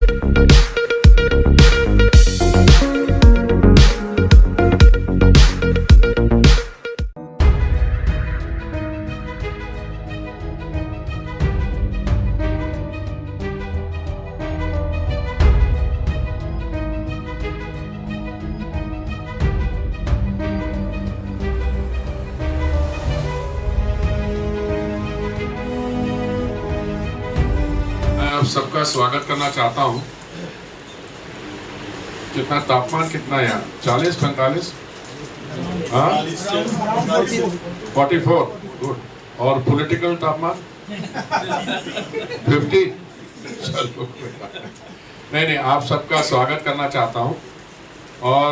आप सबका स्वागत करना चाहता हूं। कितना तापमान कितना है यहाँ? 40-45, हाँ 44, गुड। और पॉलिटिकल तापमान 50। चलो नहीं, आप सबका स्वागत करना चाहता हूं। और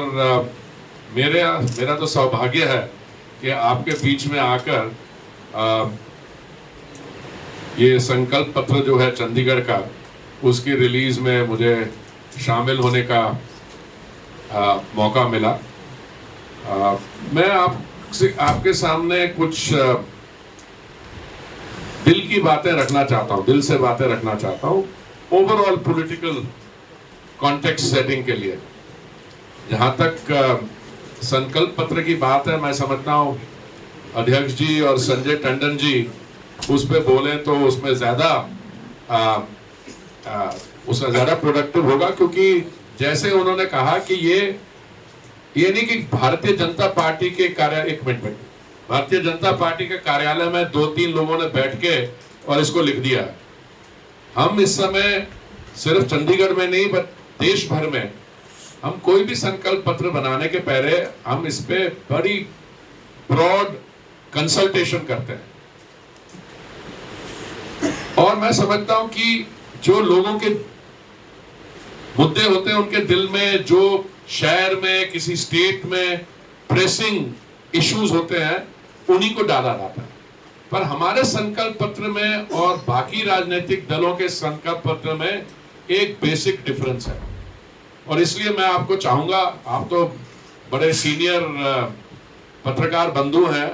मेरा तो सौभाग्य है कि आपके बीच में आकर ये संकल्प पत्र जो है चंडीगढ़ का, उसकी रिलीज में मुझे शामिल होने का मौका मिला। मैं आपके सामने कुछ दिल की बातें रखना चाहता हूं, दिल से बातें रखना चाहता हूं, ओवरऑल पॉलिटिकल कॉन्टेक्स्ट सेटिंग के लिए। जहां तक संकल्प पत्र की बात है, मैं समझता हूं अध्यक्ष जी और संजय टंडन जी उस पे बोले तो उसमें ज्यादा प्रोडक्टिव होगा, क्योंकि जैसे उन्होंने कहा कि ये नहीं कि भारतीय जनता पार्टी के भारतीय जनता पार्टी के कार्यालय में 2-3 लोगों ने बैठ के और इसको लिख दिया। हम इस समय सिर्फ चंडीगढ़ में नहीं, बल्कि देश भर में हम कोई भी संकल्प पत्र बनाने के पहले हम इस पे बड़ी ब्रॉड कंसल्टेशन करते हैं। और मैं समझता हूं कि जो लोगों के मुद्दे होते हैं उनके दिल में, जो शहर में किसी स्टेट में प्रेसिंग इश्यूज होते हैं, उन्हीं को डाला जाता है। पर हमारे संकल्प पत्र में और बाकी राजनीतिक दलों के संकल्प पत्र में एक बेसिक डिफरेंस है। और इसलिए मैं आपको चाहूंगा, आप तो बड़े सीनियर पत्रकार बंधु हैं,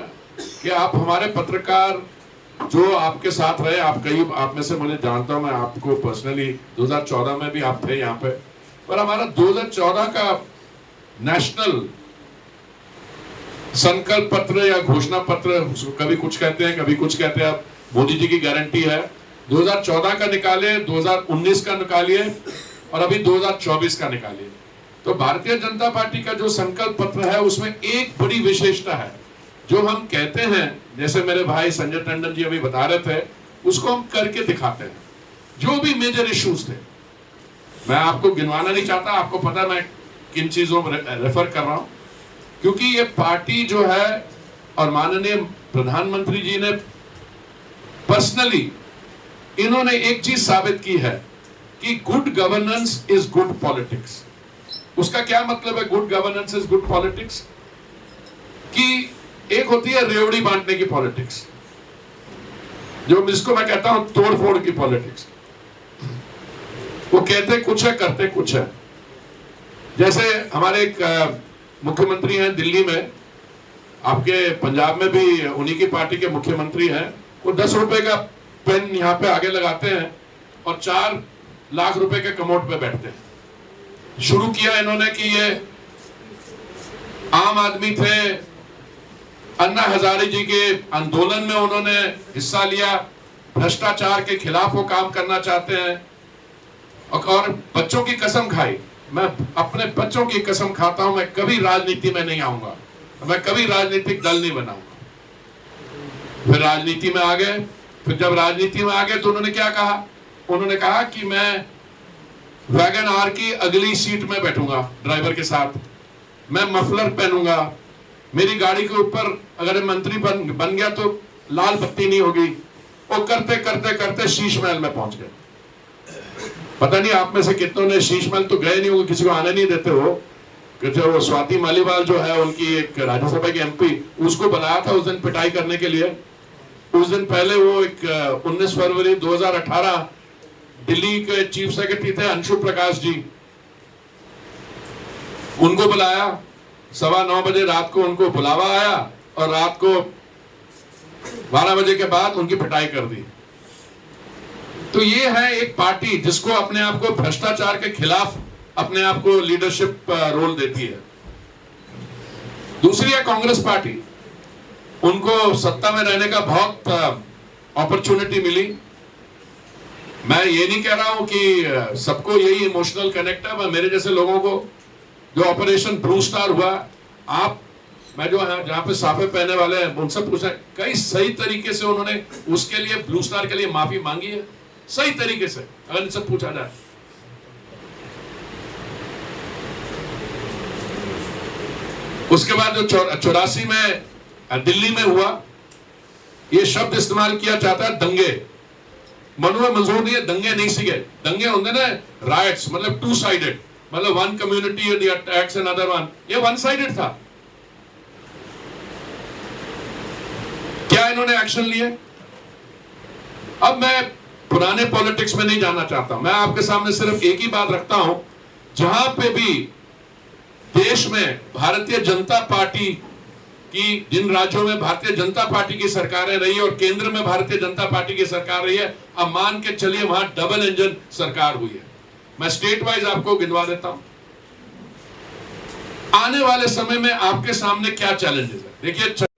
कि आप हमारे पत्रकार जो आपके साथ रहे, आप में से मुझे जानता हूं, मैं आपको पर्सनली 2014 में भी आप थे यहाँ पे, पर हमारा 2014 का नेशनल संकल्प पत्र या घोषणा पत्र, कभी कुछ कहते हैं कभी कुछ कहते हैं, मोदी जी की गारंटी है। 2014 का निकालिए, 2019 का निकालिए और अभी 2024 का निकालिए, तो भारतीय जनता पार्टी का जो संकल्प पत्र है उसमें एक बड़ी विशेषता है। जो हम कहते हैं, जैसे मेरे भाई संजय टंडन जी अभी बता रहे थे, उसको हम करके दिखाते हैं। जो भी मेजर इश्यूज थे, मैं आपको गिनवाना नहीं चाहता, आपको पता मैं किन चीजों में रेफर कर रहा हूं, क्योंकि ये पार्टी जो है और माननीय प्रधानमंत्री जी ने पर्सनली इन्होंने एक चीज साबित की है कि good governance is good politics. उसका क्या मतलब है good governance is good politics? कि एक होती है रेवड़ी बांटने की पॉलिटिक्स, जिसको मैं कहता हूं तोड़ फोड़ की पॉलिटिक्स। वो कहते कुछ है, करते कुछ है। जैसे हमारे एक मुख्यमंत्री हैं दिल्ली में, आपके पंजाब में भी उन्हीं की पार्टी के मुख्यमंत्री हैं। वो 10 रुपए का पेन यहाँ पे आगे लगाते हैं और 4 लाख रुपए के कमोड पे बैठते हैं। शुरू किया इन्होंने कि ये आम आदमी थे, अन्ना हजारे जी के आंदोलन में उन्होंने हिस्सा लिया, भ्रष्टाचार के खिलाफ वो काम करना चाहते हैं, और बच्चों की कसम खाई। मैं अपने बच्चों की कसम खाता हूं, मैं कभी राजनीति में नहीं आऊंगा, मैं कभी राजनीतिक दल नहीं बनाऊंगा। फिर राजनीति में आ गए। फिर जब राजनीति में आ गए तो उन्होंने क्या कहा? उन्होंने कहा कि मैं वैगन आर की अगली सीट में बैठूंगा ड्राइवर के साथ, मैं मफलर पहनूंगा, मेरी गाड़ी के ऊपर अगर मंत्री बन गया तो लाल बत्ती नहीं होगी। वो करते करते करते शीश महल में पहुंच गए। पता नहीं आप में से कितनों ने शीश महल तो गए नहीं होंगे, किसी को आने नहीं देते हो, कि जो स्वाति मालीवाल जो है उनकी एक राज्यसभा की एमपी, उसको बनाया था उस दिन पिटाई करने के लिए। उस दिन पहले वो एक 19 फरवरी 2018 दिल्ली के चीफ सेक्रेटरी थे अंशु प्रकाश जी, उनको बुलाया 9:15 बजे रात को, उनको बुलावा आया और रात को 12 बजे के बाद उनकी पिटाई कर दी। तो ये है एक पार्टी जिसको अपने आप को भ्रष्टाचार के खिलाफ अपने आप को लीडरशिप रोल देती है। दूसरी है कांग्रेस पार्टी, उनको सत्ता में रहने का बहुत अपॉर्चुनिटी मिली। मैं ये नहीं कह रहा हूं कि सबको यही इमोशनल कनेक्ट है, मेरे जैसे लोगों को जो ऑपरेशन ब्लू स्टार हुआ, मैं जो जहां पे साफे पहने वाले हैं उनसे पूछा, कई सही तरीके से उन्होंने उसके लिए ब्लू स्टार के लिए माफी मांगी है, सही तरीके से, अगर इनसे पूछा जाए। उसके बाद जो 84 में दिल्ली में हुआ, ये शब्द इस्तेमाल किया जाता है दंगे। मनुआ मंजूर नहीं है, दंगे नहीं सीखे। दंगे होंगे ना राइट्स, मतलब टू साइडेड, मतलब one community attacks another one, ये वन साइडेड था। क्या इन्होंने एक्शन लिए? अब मैं पुराने पॉलिटिक्स में नहीं जाना चाहता, मैं आपके सामने सिर्फ एक ही बात रखता हूं, जहां पे भी देश में भारतीय जनता पार्टी की, जिन राज्यों में भारतीय जनता पार्टी की सरकारें रही है और केंद्र में भारतीय जनता पार्टी की सरकार रही है, अब मान के चलिए वहां डबल इंजन सरकार हुई है। मैं स्टेट वाइज आपको गिनवा देता हूं। आने वाले समय में आपके सामने क्या चैलेंजेस है, देखिए।